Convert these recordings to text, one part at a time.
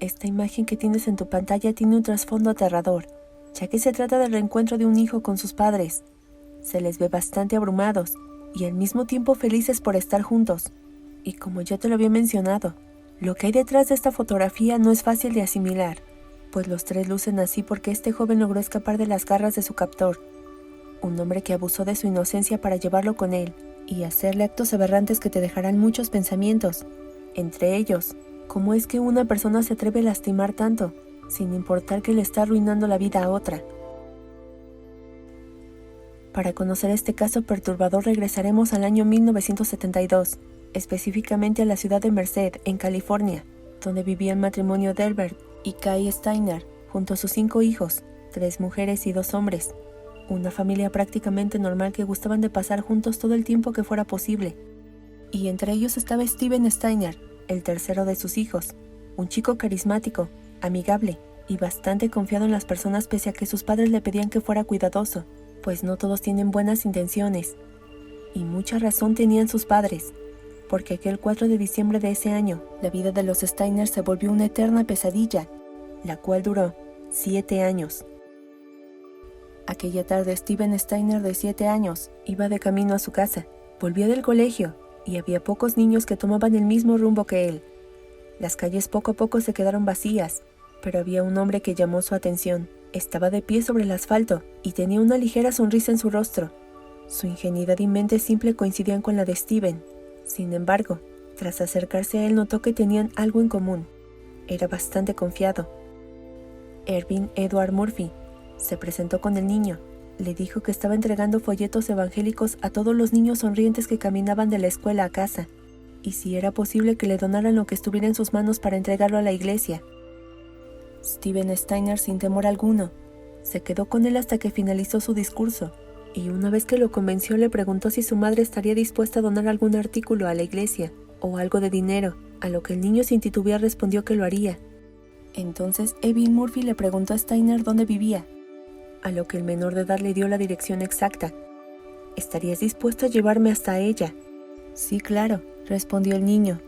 Esta imagen que tienes en tu pantalla tiene un trasfondo aterrador, ya que se trata del reencuentro de un hijo con sus padres. Se les ve bastante abrumados y al mismo tiempo felices por estar juntos. Y como ya te lo había mencionado, lo que hay detrás de esta fotografía no es fácil de asimilar, pues los tres lucen así porque este joven logró escapar de las garras de su captor, un hombre que abusó de su inocencia para llevarlo con él y hacerle actos aberrantes que te dejarán muchos pensamientos, entre ellos, ¿cómo es que una persona se atreve a lastimar tanto, sin importar que le está arruinando la vida a otra? Para conocer este caso perturbador regresaremos al año 1972, específicamente a la ciudad de Merced, en California, donde vivía el matrimonio Delbert y Kay Steiner, junto a sus 5 hijos, 3 mujeres y 2 hombres. Una familia prácticamente normal que gustaban de pasar juntos todo el tiempo que fuera posible. Y entre ellos estaba Steven Steiner, el tercero de sus hijos, un chico carismático, amigable y bastante confiado en las personas pese a que sus padres le pedían que fuera cuidadoso, pues no todos tienen buenas intenciones. Y mucha razón tenían sus padres, porque aquel 4 de diciembre de ese año, la vida de los Steiner se volvió una eterna pesadilla, la cual duró 7 años. Aquella tarde Steven Steiner, de 7 años, iba de camino a su casa. Volvía del colegio y había pocos niños que tomaban el mismo rumbo que él. Las calles poco a poco se quedaron vacías, pero había un hombre que llamó su atención. Estaba de pie sobre el asfalto y tenía una ligera sonrisa en su rostro. Su ingenuidad y mente simple coincidían con la de Steven. Sin embargo, tras acercarse a él notó que tenían algo en común. Era bastante confiado. Ervin Edward Murphy se presentó con el niño. Le dijo que estaba entregando folletos evangélicos a todos los niños sonrientes que caminaban de la escuela a casa, y si era posible que le donaran lo que estuviera en sus manos para entregarlo a la iglesia. Steven Steiner, sin temor alguno, se quedó con él hasta que finalizó su discurso, y una vez que lo convenció le preguntó si su madre estaría dispuesta a donar algún artículo a la iglesia o algo de dinero, a lo que el niño sin titubear respondió que lo haría. Entonces Ervin Murphy le preguntó a Steiner dónde vivía, a lo que el menor de edad le dio la dirección exacta. ¿Estarías dispuesto a llevarme hasta ella? Sí, claro, respondió el niño.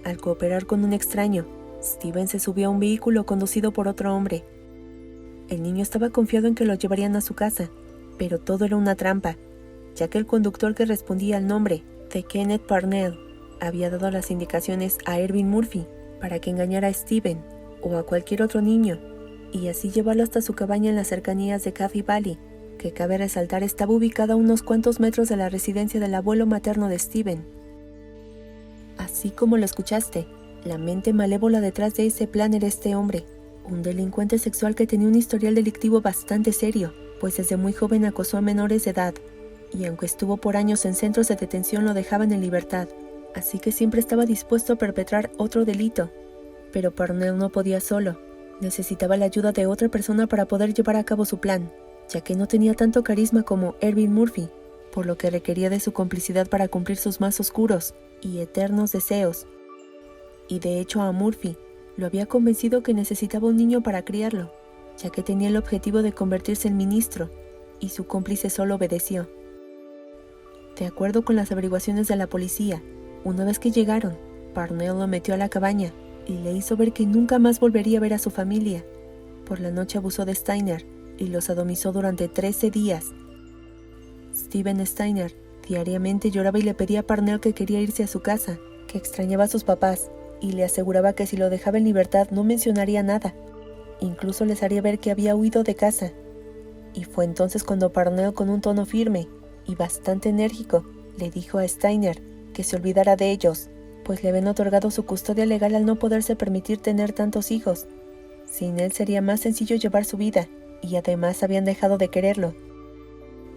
Al cooperar con un extraño, Steven se subió a un vehículo conducido por otro hombre. El niño estaba confiado en que lo llevarían a su casa, pero todo era una trampa, ya que el conductor que respondía al nombre de Kenneth Parnell había dado las indicaciones a Ervin Murphy para que engañara a Steven o a cualquier otro niño, y así llevarlo hasta su cabaña en las cercanías de Caffey Valley, que cabe resaltar estaba ubicada a unos cuantos metros de la residencia del abuelo materno de Steven. Así como lo escuchaste, la mente malévola detrás de ese plan era este hombre, un delincuente sexual que tenía un historial delictivo bastante serio, pues desde muy joven acosó a menores de edad, y aunque estuvo por años en centros de detención lo dejaban en libertad, así que siempre estaba dispuesto a perpetrar otro delito. Pero Parnell no podía solo. Necesitaba la ayuda de otra persona para poder llevar a cabo su plan, ya que no tenía tanto carisma como Ervin Murphy, por lo que requería de su complicidad para cumplir sus más oscuros y eternos deseos. Y de hecho a Murphy lo había convencido que necesitaba un niño para criarlo, ya que tenía el objetivo de convertirse en ministro, y su cómplice solo obedeció. De acuerdo con las averiguaciones de la policía, una vez que llegaron, Parnell lo metió a la cabaña y le hizo ver que nunca más volvería a ver a su familia. Por la noche abusó de Steiner y los atomizó durante 13 días. Steven Steiner diariamente lloraba y le pedía a Parnell que quería irse a su casa, que extrañaba a sus papás, y le aseguraba que si lo dejaba en libertad no mencionaría nada. Incluso les haría ver que había huido de casa. Y fue entonces cuando Parnell, con un tono firme y bastante enérgico, le dijo a Steiner que se olvidara de ellos, pues le habían otorgado su custodia legal al no poderse permitir tener tantos hijos. Sin él sería más sencillo llevar su vida, y además habían dejado de quererlo.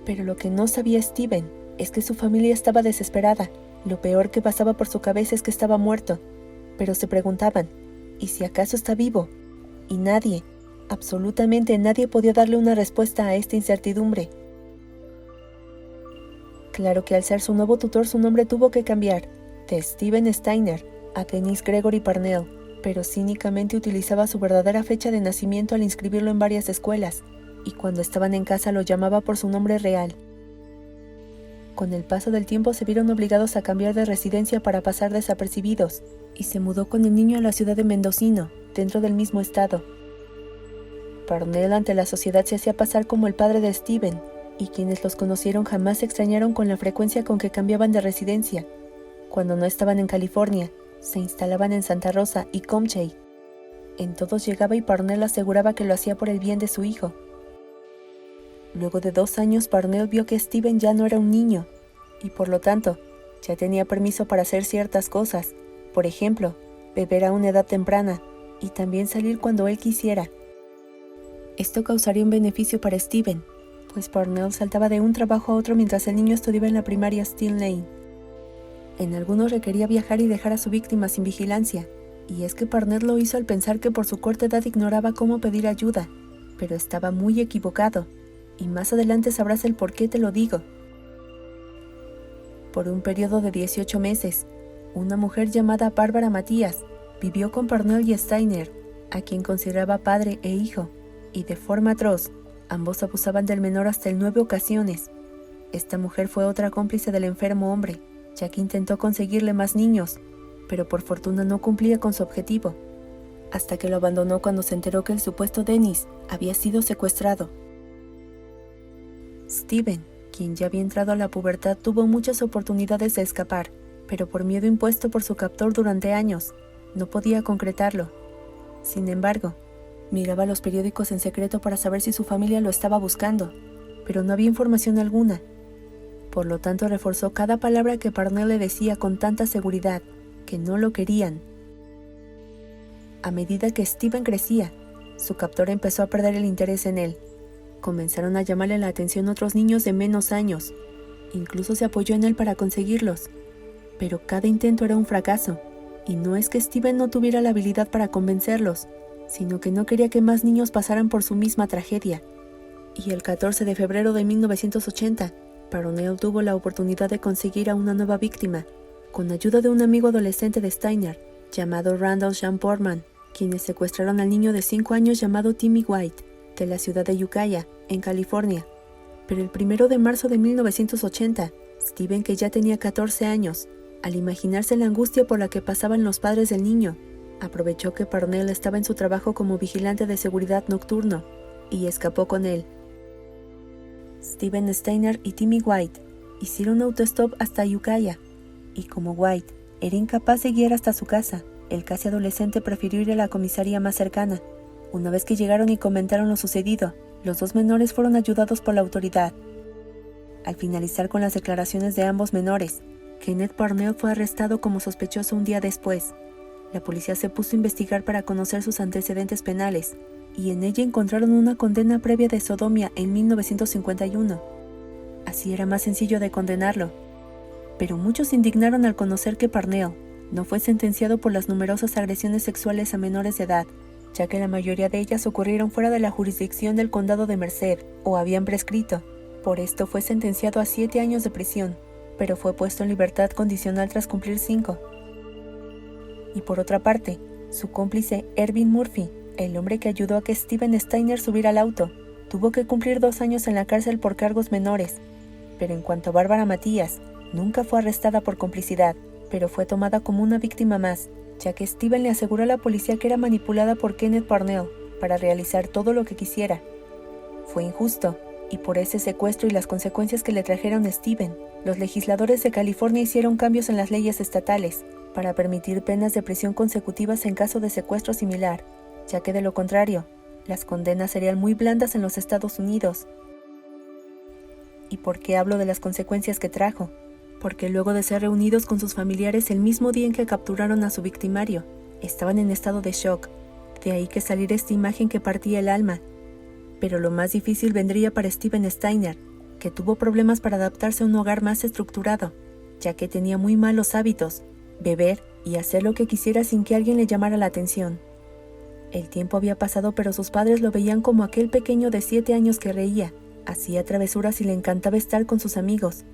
Pero lo que no sabía Steven es que su familia estaba desesperada. Lo peor que pasaba por su cabeza es que estaba muerto, pero se preguntaban, ¿y si acaso está vivo? Y nadie, absolutamente nadie podía darle una respuesta a esta incertidumbre. Claro que al ser su nuevo tutor su nombre tuvo que cambiar, de Steven Steiner a Dennis Gregory Parnell, pero cínicamente utilizaba su verdadera fecha de nacimiento al inscribirlo en varias escuelas, y cuando estaban en casa lo llamaba por su nombre real. Con el paso del tiempo se vieron obligados a cambiar de residencia para pasar desapercibidos, y se mudó con el niño a la ciudad de Mendocino, dentro del mismo estado. Parnell ante la sociedad se hacía pasar como el padre de Steven, y quienes los conocieron jamás se extrañaron con la frecuencia con que cambiaban de residencia. Cuando no estaban en California, se instalaban en Santa Rosa y Comanche. En todos llegaba y Parnell aseguraba que lo hacía por el bien de su hijo. Luego de 2 años, Parnell vio que Steven ya no era un niño, y por lo tanto, ya tenía permiso para hacer ciertas cosas, por ejemplo, beber a una edad temprana, y también salir cuando él quisiera. Esto causaría un beneficio para Steven, pues Parnell saltaba de un trabajo a otro mientras el niño estudiaba en la primaria Still Lane. En algunos requería viajar y dejar a su víctima sin vigilancia, y es que Parnell lo hizo al pensar que por su corta edad ignoraba cómo pedir ayuda, pero estaba muy equivocado, y más adelante sabrás el por qué te lo digo. Por un periodo de 18 meses, una mujer llamada Barbara Matías vivió con Parnell y Steiner, a quien consideraba padre e hijo, y de forma atroz, ambos abusaban del menor hasta en 9 ocasiones. Esta mujer fue otra cómplice del enfermo hombre, ya que intentó conseguirle más niños, pero por fortuna no cumplía con su objetivo, hasta que lo abandonó cuando se enteró que el supuesto Dennis había sido secuestrado. Steven, quien ya había entrado a la pubertad, tuvo muchas oportunidades de escapar, pero por miedo impuesto por su captor durante años, no podía concretarlo. Sin embargo, miraba los periódicos en secreto para saber si su familia lo estaba buscando, pero no había información alguna. Por lo tanto, reforzó cada palabra que Parnell le decía con tanta seguridad, que no lo querían. A medida que Steven crecía, su captor empezó a perder el interés en él. Comenzaron a llamarle la atención otros niños de menos años. Incluso se apoyó en él para conseguirlos. Pero cada intento era un fracaso, y no es que Steven no tuviera la habilidad para convencerlos, sino que no quería que más niños pasaran por su misma tragedia. Y el 14 de febrero de 1980, Parnell tuvo la oportunidad de conseguir a una nueva víctima, con ayuda de un amigo adolescente de Steiner, llamado Randall Jean Portman, quienes secuestraron al niño de 5 años llamado Timmy White, de la ciudad de Ukiah, en California. Pero el 1 de marzo de 1980, Steven, que ya tenía 14 años, al imaginarse la angustia por la que pasaban los padres del niño, aprovechó que Parnell estaba en su trabajo como vigilante de seguridad nocturno y escapó con él. Steven Steiner y Timmy White hicieron autostop hasta Ukiah, y como White era incapaz de guiar hasta su casa, el casi adolescente prefirió ir a la comisaría más cercana. Una vez que llegaron y comentaron lo sucedido, los 2 menores fueron ayudados por la autoridad. Al finalizar con las declaraciones de ambos menores, Kenneth Parnell fue arrestado como sospechoso un día después. La policía se puso a investigar para conocer sus antecedentes penales, y en ella encontraron una condena previa de sodomía en 1951. Así era más sencillo de condenarlo. Pero muchos se indignaron al conocer que Parnell no fue sentenciado por las numerosas agresiones sexuales a menores de edad, ya que la mayoría de ellas ocurrieron fuera de la jurisdicción del condado de Merced o habían prescrito. Por esto fue sentenciado a 7 años de prisión, pero fue puesto en libertad condicional tras cumplir 5. Y por otra parte, su cómplice Ervin Murphy, el hombre que ayudó a que Steven Steiner subiera al auto, tuvo que cumplir 2 años en la cárcel por cargos menores. Pero en cuanto a Barbara Matías, nunca fue arrestada por complicidad, pero fue tomada como una víctima más, ya que Steven le aseguró a la policía que era manipulada por Kenneth Parnell para realizar todo lo que quisiera. Fue injusto, y por ese secuestro y las consecuencias que le trajeron a Steven, los legisladores de California hicieron cambios en las leyes estatales para permitir penas de prisión consecutivas en caso de secuestro similar, ya que de lo contrario, las condenas serían muy blandas en los Estados Unidos. ¿Y por qué hablo de las consecuencias que trajo? Porque luego de ser reunidos con sus familiares el mismo día en que capturaron a su victimario, estaban en estado de shock, de ahí que saliera esta imagen que partía el alma. Pero lo más difícil vendría para Steven Steiner, que tuvo problemas para adaptarse a un hogar más estructurado, ya que tenía muy malos hábitos, beber y hacer lo que quisiera sin que alguien le llamara la atención. El tiempo había pasado, pero sus padres lo veían como aquel pequeño de 7 años que reía, hacía travesuras y le encantaba estar con sus amigos.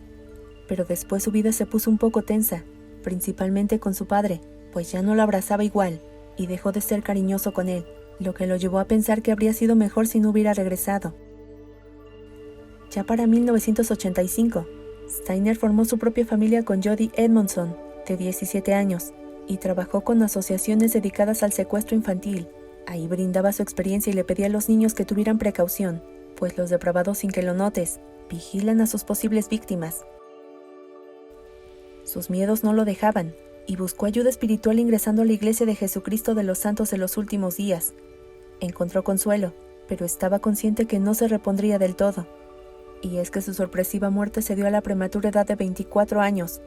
Pero después su vida se puso un poco tensa, principalmente con su padre, pues ya no lo abrazaba igual, y dejó de ser cariñoso con él, lo que lo llevó a pensar que habría sido mejor si no hubiera regresado. Ya para 1985, Steiner formó su propia familia con Jody Edmondson, de 17 años, y trabajó con asociaciones dedicadas al secuestro infantil. Ahí brindaba su experiencia y le pedía a los niños que tuvieran precaución, pues los depravados, sin que lo notes, vigilan a sus posibles víctimas. Sus miedos no lo dejaban, y buscó ayuda espiritual ingresando a la Iglesia de Jesucristo de los Santos de los Últimos Días. Encontró consuelo, pero estaba consciente que no se repondría del todo. Y es que su sorpresiva muerte se dio a la prematura edad de 24 años.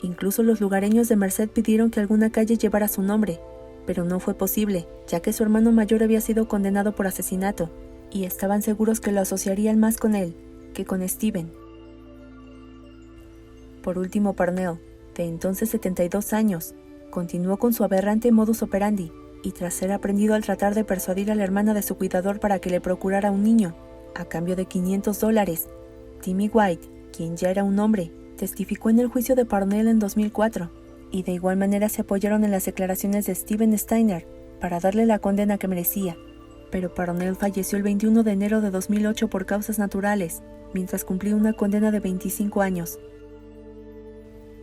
Incluso los lugareños de Merced pidieron que alguna calle llevara su nombre, pero no fue posible, ya que su hermano mayor había sido condenado por asesinato, y estaban seguros que lo asociarían más con él que con Steven. Por último, Parnell, de entonces 72 años, continuó con su aberrante modus operandi, y tras ser aprendido al tratar de persuadir a la hermana de su cuidador para que le procurara un niño, a cambio de $500, Timmy White, quien ya era un hombre, testificó en el juicio de Parnell en 2004, y de igual manera se apoyaron en las declaraciones de Steven Steiner para darle la condena que merecía. Pero Parnell falleció el 21 de enero de 2008 por causas naturales, mientras cumplía una condena de 25 años.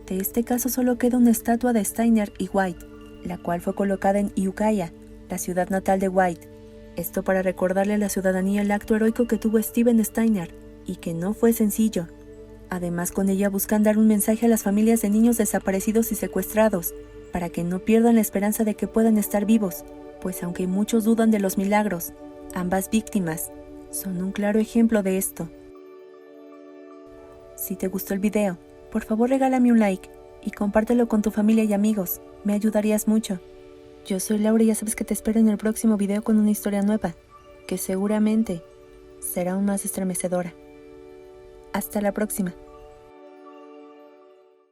De este caso solo queda una estatua de Steiner y White, la cual fue colocada en Ukiah, la ciudad natal de White. Esto para recordarle a la ciudadanía el acto heroico que tuvo Steven Steiner, y que no fue sencillo. Además, con ella buscan dar un mensaje a las familias de niños desaparecidos y secuestrados, para que no pierdan la esperanza de que puedan estar vivos, pues aunque muchos dudan de los milagros, ambas víctimas son un claro ejemplo de esto. Si te gustó el video, por favor regálame un like y compártelo con tu familia y amigos, me ayudarías mucho. Yo soy Laura y ya sabes que te espero en el próximo video con una historia nueva, que seguramente será aún más estremecedora. Hasta la próxima.